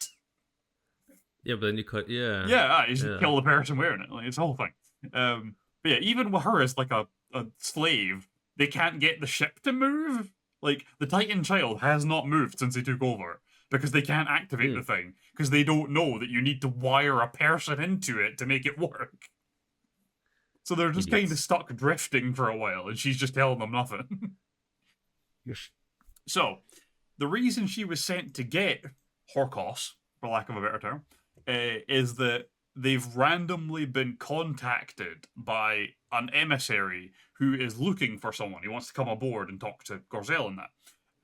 [SPEAKER 2] Yeah, but then you cut, yeah.
[SPEAKER 3] Yeah, you should kill the person wearing it. Like, it's the whole thing. But yeah, even with her as like a slave, they can't get the ship to move. Like, the Titan child has not moved since he took over. because they can't activate the thing because they don't know that you need to wire a person into it to make it work. So they're just kind of stuck drifting for a while, and she's just telling them nothing. So, the reason she was sent to get Horkos, for lack of a better term, is that they've randomly been contacted by an emissary who is looking for someone. He wants to come aboard and talk to Gorzel and that.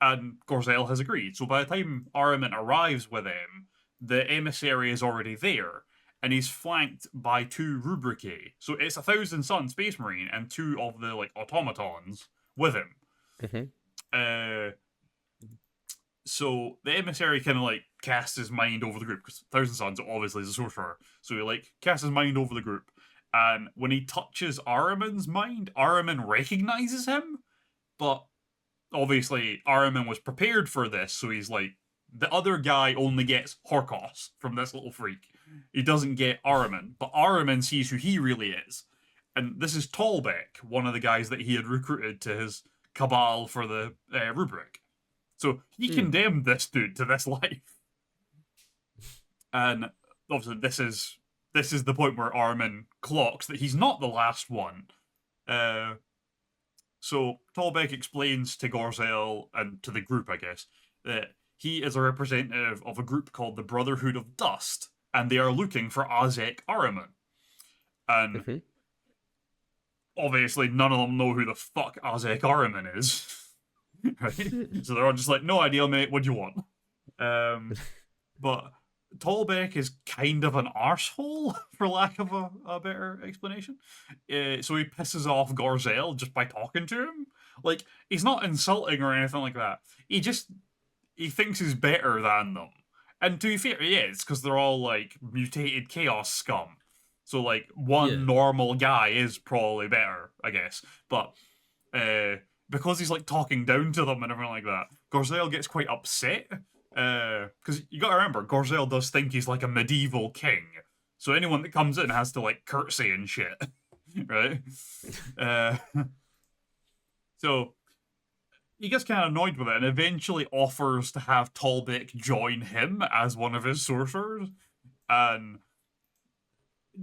[SPEAKER 3] And Gorzel has agreed. So by the time Ahriman arrives with him, the emissary is already there. And he's flanked by 2 Rubricae. So it's 1,000 Sun Space Marine and 2 of the like automatons with him. So the emissary kind of like casts his mind over the group because 1,000 Suns obviously is a sorcerer. So he like casts his mind over the group, and when he touches Ahriman's mind, Ahriman recognizes him, but obviously Ahriman was prepared for this, so he's like, the other guy only gets Horkos from this little freak. He doesn't get Ahriman, but Ahriman sees who he really is. And this is Tallbeck, one of the guys that he had recruited to his cabal for the rubric. So he condemned this dude to this life. And obviously this is the point where Ahriman clocks that he's not the last one. So Tallbeck explains to Gorzel and to the group, I guess, that he is a representative of a group called the Brotherhood of Dust, and they are looking for Azek Ahriman. And obviously none of them know who the fuck Azek Ahriman is. Right? So they're all just like, no idea, mate, what do you want? But Tallbeck is kind of an arsehole, for lack of a better explanation. So he pisses off Gorzel just by talking to him. Like, he's not insulting or anything like that. He thinks he's better than them. And to be fair, he is, because they're all, like, mutated chaos scum. So, like, one normal guy is probably better, I guess. But, because he's, like, talking down to them and everything like that, Gorzel gets quite upset. Because you gotta remember, Gorzel does think he's, like, a medieval king. So anyone that comes in has to, like, curtsy and shit. Right? So he gets kind of annoyed with it and eventually offers to have Tallbeck join him as one of his sorcerers. And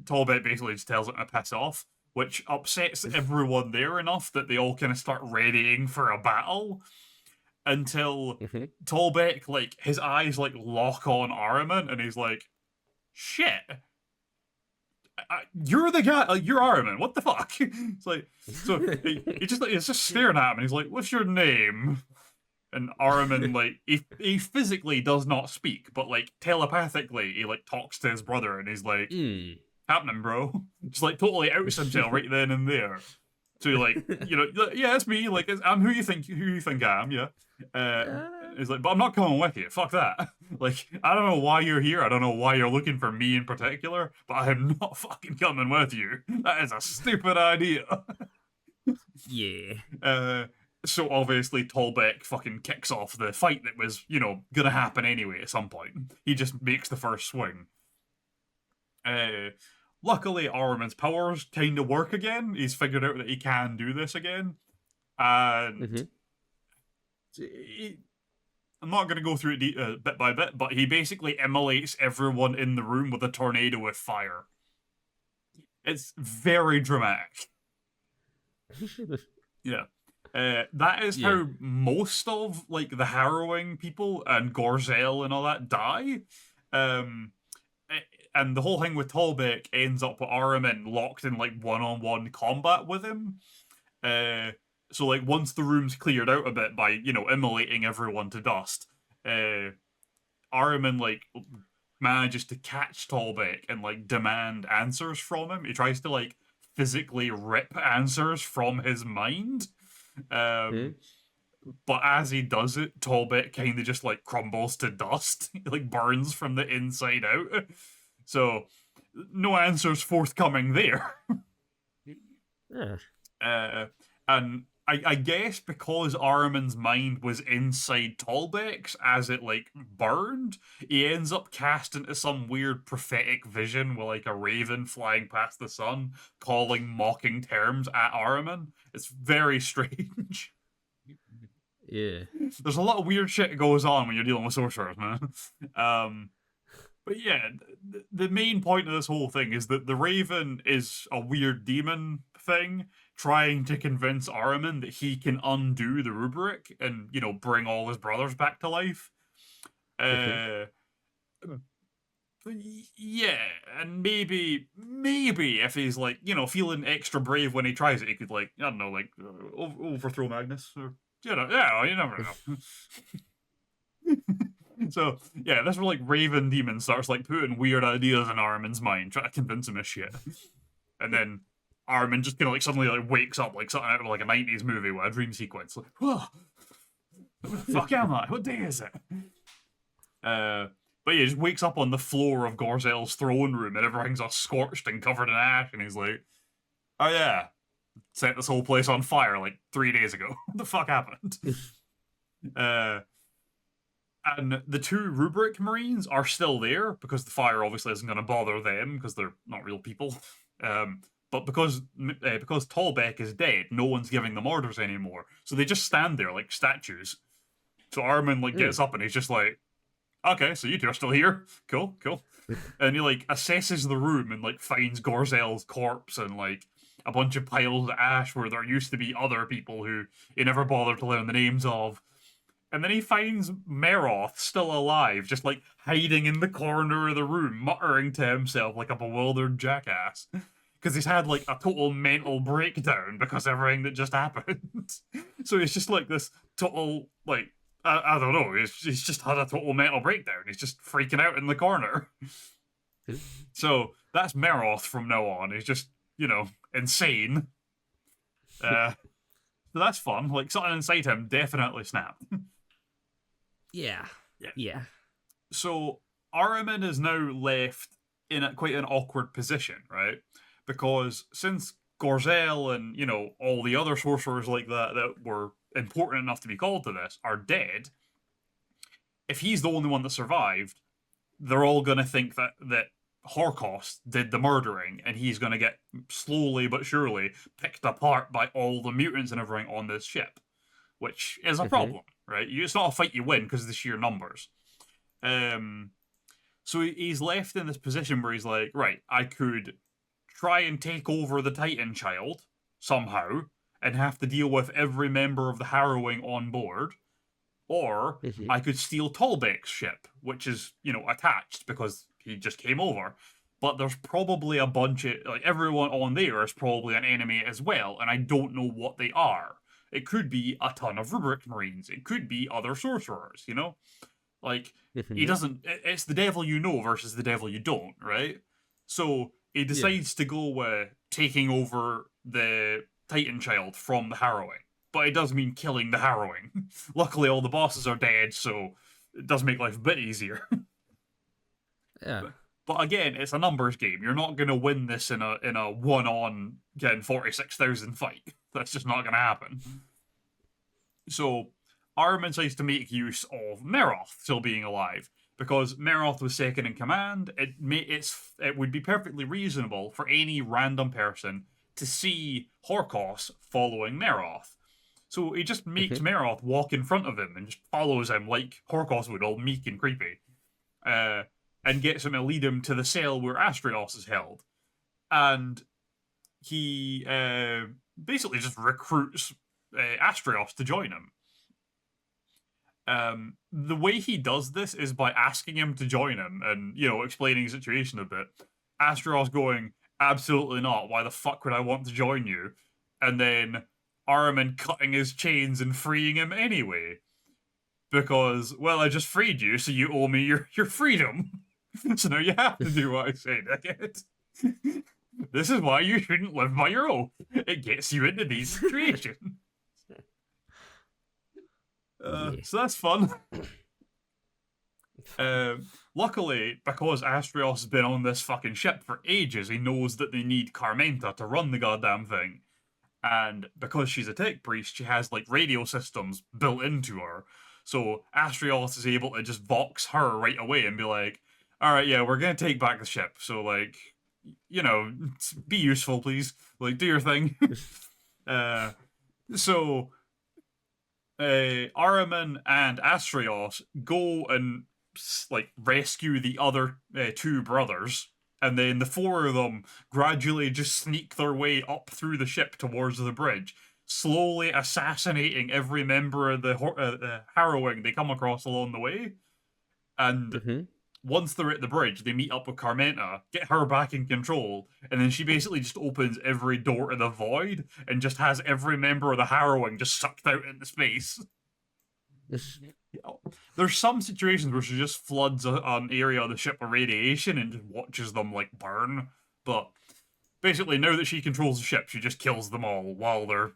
[SPEAKER 3] Tallbeck basically just tells him to piss off, which upsets everyone there enough that they all kind of start readying for a battle. Until Tallbeck, like, his eyes, like, lock on Ahriman, and he's like, shit. You're the guy, you're Ahriman, what the fuck? It's like, so he's just staring at him, and he's like, what's your name? And Ahriman, like, he physically does not speak, but, like, telepathically, he, like, talks to his brother, and he's like, happening, bro? Just, like, totally outs himself right then and there. So you're like, you know, yeah, it's me, like, I'm who you think I am, yeah. He's like, but I'm not coming with you, fuck that. Like, I don't know why you're here, I don't know why you're looking for me in particular, but I am not fucking coming with you. That is a stupid idea.
[SPEAKER 2] Yeah.
[SPEAKER 3] So obviously Tallbeck fucking kicks off the fight that was, you know, gonna happen anyway at some point. He just makes the first swing. Luckily, Ahriman's powers kind of work again. He's figured out that he can do this again. And I'm not going to go through it bit by bit, but he basically immolates everyone in the room with a tornado with fire. It's very dramatic. Yeah. That is how most of, like, the harrowing people and Gorzel and all that die. And the whole thing with Tallbeck ends up with Ahriman locked in, like, one-on-one combat with him. So, like, once the room's cleared out a bit by, you know, immolating everyone to dust, Ahriman, like, manages to catch Tallbeck and, like, demand answers from him. He tries to, like, physically rip answers from his mind. But as he does it, Tallbeck kind of just, like, crumbles to dust. He, like, burns from the inside out. So, no answers forthcoming there. And I guess because Ahriman's mind was inside Tallbeck's as it, like, burned, he ends up cast into some weird prophetic vision with, like, a raven flying past the sun, calling mocking terms at Ahriman. It's very strange.
[SPEAKER 2] Yeah.
[SPEAKER 3] There's a lot of weird shit that goes on when you're dealing with sorcerers, man. But yeah, the main point of this whole thing is that the Raven is a weird demon thing trying to convince Ahriman that he can undo the rubric and, bring all his brothers back to life. Uh, yeah, and maybe if he's like, feeling extra brave when he tries it, he could I don't know, overthrow Magnus or you never know. So yeah, this where Raven Demon starts putting weird ideas in Ahriman's mind, trying to convince him of shit, and then Ahriman just kind of suddenly wakes up like something out of a 90s movie with a dream sequence. Whoa, what the fuck am I? What day is it? But yeah, he just wakes up on the floor of Gorzel's throne room and everything's all scorched and covered in ash, and he's like, "Oh yeah, set this whole place on fire 3 days ago. What the fuck happened?" And the 2 Rubric Marines are still there because the fire obviously isn't going to bother them because they're not real people. But because Tallbeck is dead, no one's giving them orders anymore, so they just stand there like statues. So Ahriman gets up and he's just like, "Okay, so you 2 are still here. Cool. And he assesses the room and finds Gorzel's corpse and a bunch of piles of ash where there used to be other people who he never bothered to learn the names of. And then he finds Meroth still alive, just hiding in the corner of the room, muttering to himself like a bewildered jackass. Because he's had a total mental breakdown because of everything that just happened. So he's just this total I don't know. He's just had a total mental breakdown. He's just freaking out in the corner. So that's Meroth from now on. He's just, insane. So that's fun. Something inside him definitely snapped.
[SPEAKER 2] Yeah.
[SPEAKER 3] So Ahriman is now left in quite an awkward position, right? Because since Gorzel and, all the other sorcerers that were important enough to be called to this are dead, if he's the only one that survived, they're all going to think that Horkost did the murdering, and he's going to get slowly but surely picked apart by all the mutants and everything on this ship, which is a problem, right? It's not a fight you win because of the sheer numbers. So he's left in this position where he's like, right, I could try and take over the Titan Child somehow and have to deal with every member of the Harrowing on board, or I could steal Tallbeck's ship, which is, attached because he just came over. But there's probably a bunch of, everyone on there is probably an enemy as well, and I don't know what they are. It could be a ton of Rubric Marines. It could be other sorcerers, he doesn't, it's the devil you know versus the devil you don't, right? So he decides to go with taking over the Titan Child from the Harrowing. But it does mean killing the Harrowing. Luckily, all the bosses are dead, so it does make life a bit easier.
[SPEAKER 2] Yeah.
[SPEAKER 3] But again, it's a numbers game. You're not going to win this in a one-on, 46,000 fight. That's just not going to happen. So Ahriman decides to make use of Meroth still being alive. Because Meroth was second in command, it would be perfectly reasonable for any random person to see Horkost following Meroth. So he just makes Meroth walk in front of him and just follows him like Horkost would, all meek and creepy. And gets him to lead him to the cell where Astrios is held. And he basically just recruits Astrios to join him. The way he does this is by asking him to join him and, explaining the situation a bit. Astrios going, "Absolutely not. Why the fuck would I want to join you?" And then Ahriman cutting his chains and freeing him anyway. Because, well, I just freed you, so you owe me your freedom. So now you have to do what I say, dickhead. This is why you shouldn't live by your oath. It gets you into these situations. So that's fun. Luckily, because Astrios has been on this fucking ship for ages, he knows that they need Carmenta to run the goddamn thing. And because she's a tech priest, she has radio systems built into her. So Astrios is able to just vox her right away and be like, "Alright, yeah, we're gonna take back the ship. So, be useful, please. Do your thing." So Ahriman and Astrios go and like rescue the other two brothers, and then the four of them gradually just sneak their way up through the ship towards the bridge, slowly assassinating every member of the harrowing they come across along the way. And once they're at the bridge, they meet up with Carmenta, get her back in control, and then she basically just opens every door to the void and just has every member of the harrowing just sucked out into space. There's some situations where she just floods an area of the ship with radiation and just watches them like burn, but basically now that she controls the ship, she just kills them all while they're,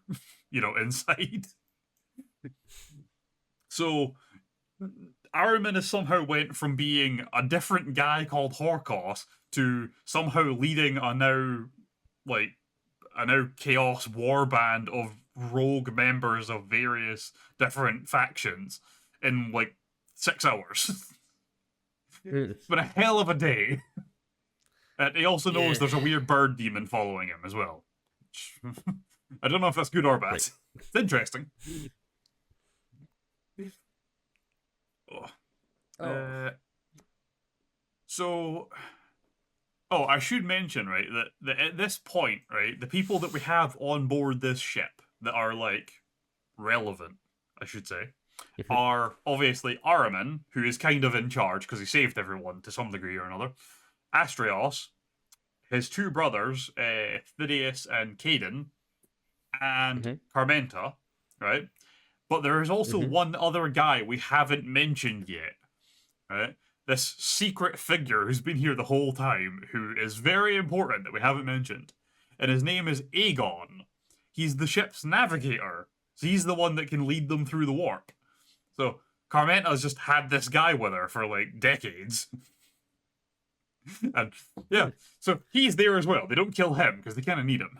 [SPEAKER 3] inside. So Ahriman has somehow went from being a different guy called Horkos to somehow leading a now chaos war band of rogue members of various different factions in 6 hours. It's been a hell of a day. And he also knows there's a weird bird demon following him as well. I don't know if that's good or bad. Right. It's interesting. I should mention, right, that at this point, right, the people that we have on board this ship that are, relevant, I should say, are obviously Ahriman, who is kind of in charge because he saved everyone to some degree or another, Astrios, his two brothers, Phidias and Caden, and Carmenta, right? But there is also one other guy we haven't mentioned yet, right? This secret figure who's been here the whole time, who is very important that we haven't mentioned. And his name is Aegon. He's the ship's navigator. So he's the one that can lead them through the warp. So Carmenta's just had this guy with her for decades. And yeah, so he's there as well. They don't kill him because they kind of need him.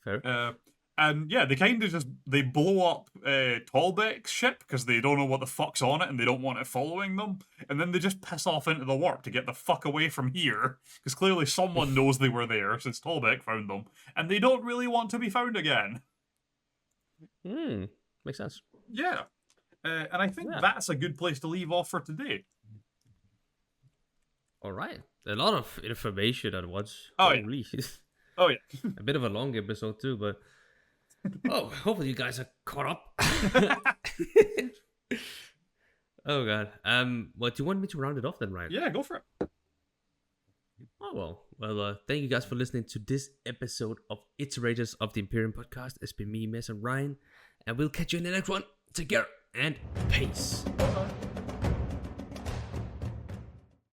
[SPEAKER 2] Fair.
[SPEAKER 3] And yeah, they blow up Tallbeck's ship because they don't know what the fuck's on it and they don't want it following them. And then they just piss off into the warp to get the fuck away from here because clearly someone knows they were there since Tallbeck found them. And they don't really want to be found again.
[SPEAKER 2] Makes sense.
[SPEAKER 3] Yeah. And I think that's a good place to leave off for today.
[SPEAKER 2] All right. A lot of information at once.
[SPEAKER 3] Oh,
[SPEAKER 2] Holy.
[SPEAKER 3] Yeah. Oh, yeah.
[SPEAKER 2] A bit of a long episode, too, but... hopefully you guys are caught up. Oh, God. Do you want me to round it off then, Ryan?
[SPEAKER 3] Yeah, go for it.
[SPEAKER 2] Oh, well, thank you guys for listening to this episode of Iterators of the Imperium podcast. It's been me, Mess, and Ryan, and we'll catch you in the next one. Take care, and peace.
[SPEAKER 3] Bye-bye.